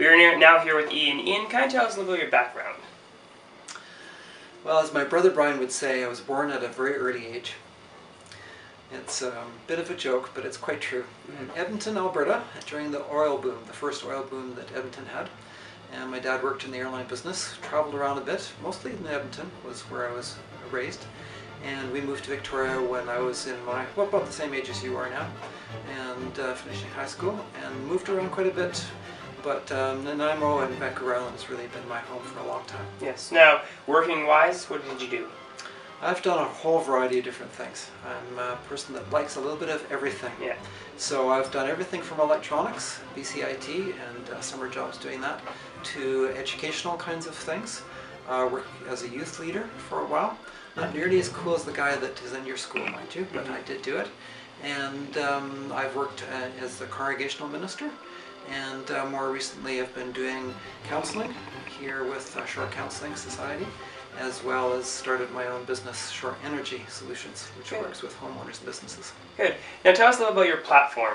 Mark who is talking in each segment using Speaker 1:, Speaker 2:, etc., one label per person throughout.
Speaker 1: We are now here with Ian. Ian, kind of tell us a little bit of your background.
Speaker 2: Well, as my brother Brian would say, I was born at a very early age. It's a bit of a joke, but it's quite true. In Edmonton, Alberta, during the oil boom, the first oil boom that Edmonton had, and my dad worked in the airline business, traveled around a bit, mostly in Edmonton was where I was raised, and we moved to Victoria when I was in about the same age as you are now, and finishing high school, and moved around quite a bit. But Nanaimo and Vancouver Island has really been my home for a long time.
Speaker 1: Yes. Now, working-wise, what did you do?
Speaker 2: I've done a whole variety of different things. I'm a person that likes a little bit of everything.
Speaker 1: Yeah.
Speaker 2: So I've done everything from electronics, BCIT, and summer jobs doing that, to educational kinds of things. Worked as a youth leader for a while. Not nearly as cool as the guy that is in your school, mind you, but I did do it. And I've worked as a congregational minister. And more recently I've been doing counseling here with Shore Counseling Society, as well as started my own business, Shore Energy Solutions, which works with homeowners and businesses.
Speaker 1: Good. Now tell us a little about your platform.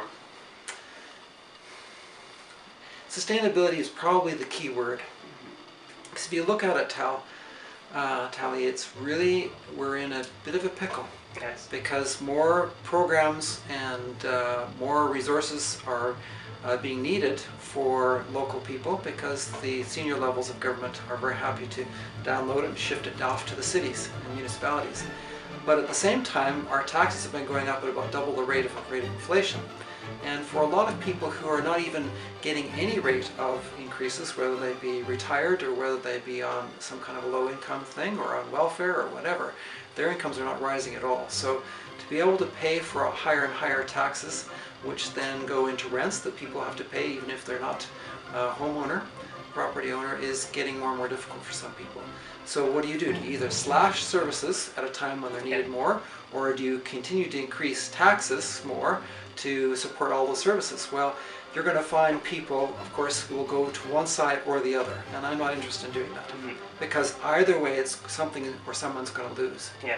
Speaker 2: Sustainability is probably the key word. Because if you look at it, Tali, it's really, we're in a bit of a pickle.
Speaker 1: Yes.
Speaker 2: Because more programs and more resources are being needed for local people, because the senior levels of government are very happy to download it and shift it off to the cities and municipalities. But at the same time, our taxes have been going up at about double the rate of inflation. And for a lot of people who are not even getting any rate of increases, whether they be retired or whether they be on some kind of a low income thing or on welfare or whatever, their incomes are not rising at all. So to be able to pay for higher and higher taxes, which then go into rents that people have to pay even if they're not a homeowner, property owner, is getting more and more difficult for some people. So what do? You either slash services at a time when they're needed more, or do you continue to increase taxes more to support all those services? Well, you're going to find people, of course, who will go to one side or the other, and I'm not interested in doing that. Because either way it's something where someone's going to lose.
Speaker 1: Yeah.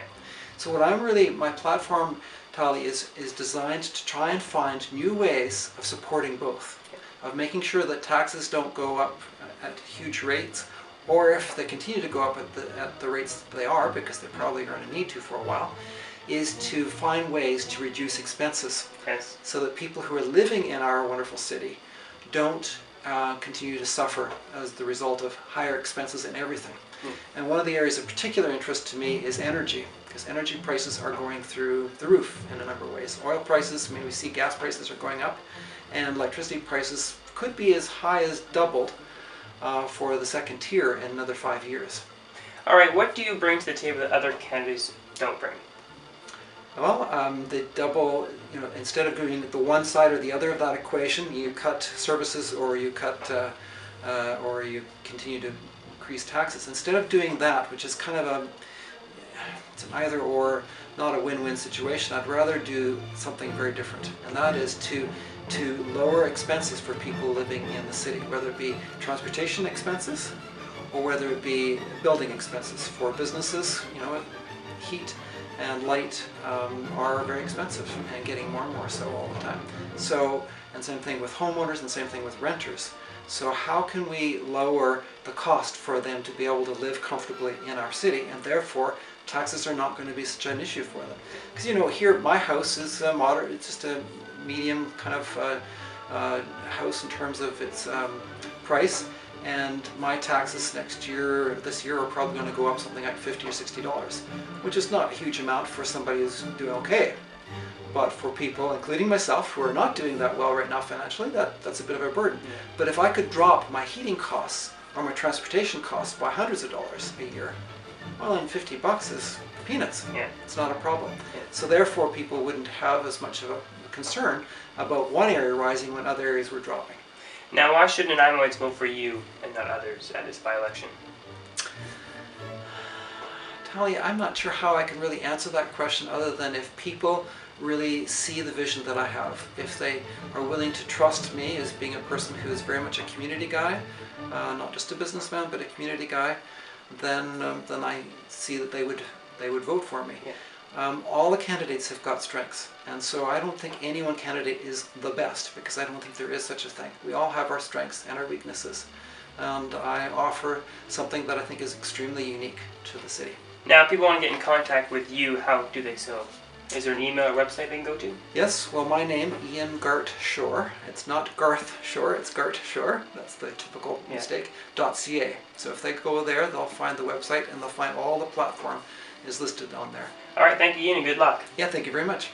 Speaker 2: So what I'm really, my platform, Tali, is designed to try and find new ways of supporting both, of making sure that taxes don't go up at huge rates, or if they continue to go up at the rates that they are, because they probably are going to need to for a while, is to find ways to reduce expenses.
Speaker 1: Yes. So
Speaker 2: that people who are living in our wonderful city don't continue to suffer as the result of higher expenses in everything. And one of the areas of particular interest to me is energy, because energy prices are going through the roof in a number of ways. Oil prices, we see gas prices are going up, and electricity prices could be as high as doubled for the second tier in another 5 years.
Speaker 1: All right, what do you bring to the table that other candidates don't bring?
Speaker 2: Well, the double, instead of doing the one side or the other of that equation, you cut services or you cut, or you continue to increase taxes. Instead of doing that, which is kind of it's an either or, not a win-win situation, I'd rather do something very different. And that is to lower expenses for people living in the city, whether it be transportation expenses or whether it be building expenses for businesses. Heat and light are very expensive and getting more and more so all the time. So, and same thing with homeowners and same thing with renters. So how can we lower the cost for them to be able to live comfortably in our city, and therefore taxes are not going to be such an issue for them? Because here my house is moderate, it's just a medium kind of house in terms of its price, and my taxes this year are probably going to go up something like $50 or $60, which is not a huge amount for somebody who's doing okay. But for people, including myself, who are not doing that well right now financially, that's a bit of a burden. Yeah. But if I could drop my heating costs or my transportation costs by hundreds of dollars a year, well, then $50 is peanuts. Yeah. It's not a problem. Yeah. So therefore people wouldn't have as much of a concern about one area rising when other areas were dropping.
Speaker 1: Now, why should Nanaimoites vote for you and not others at this by-election?
Speaker 2: Tali, I'm not sure how I can really answer that question other than if people really see the vision that I have. If they are willing to trust me as being a person who is very much a community guy, not just a businessman, but a community guy, then I see that they would vote for me. Yeah. All the candidates have got strengths, and so I don't think any one candidate is the best, because I don't think there is such a thing. We all have our strengths and our weaknesses, and I offer something that I think is extremely unique to the city.
Speaker 1: Now, if people want to get in contact with you, how do they so? Is there an email or website they can go to?
Speaker 2: Yes, well, my name, Ian Gartshore. It's not Garth Shore, it's Gartshore. That's the typical mistake. .ca. So if they go there, they'll find the website and they'll find all the platform is listed on there.
Speaker 1: All right, thank you, Ian, and good luck.
Speaker 2: Yeah, thank you very much.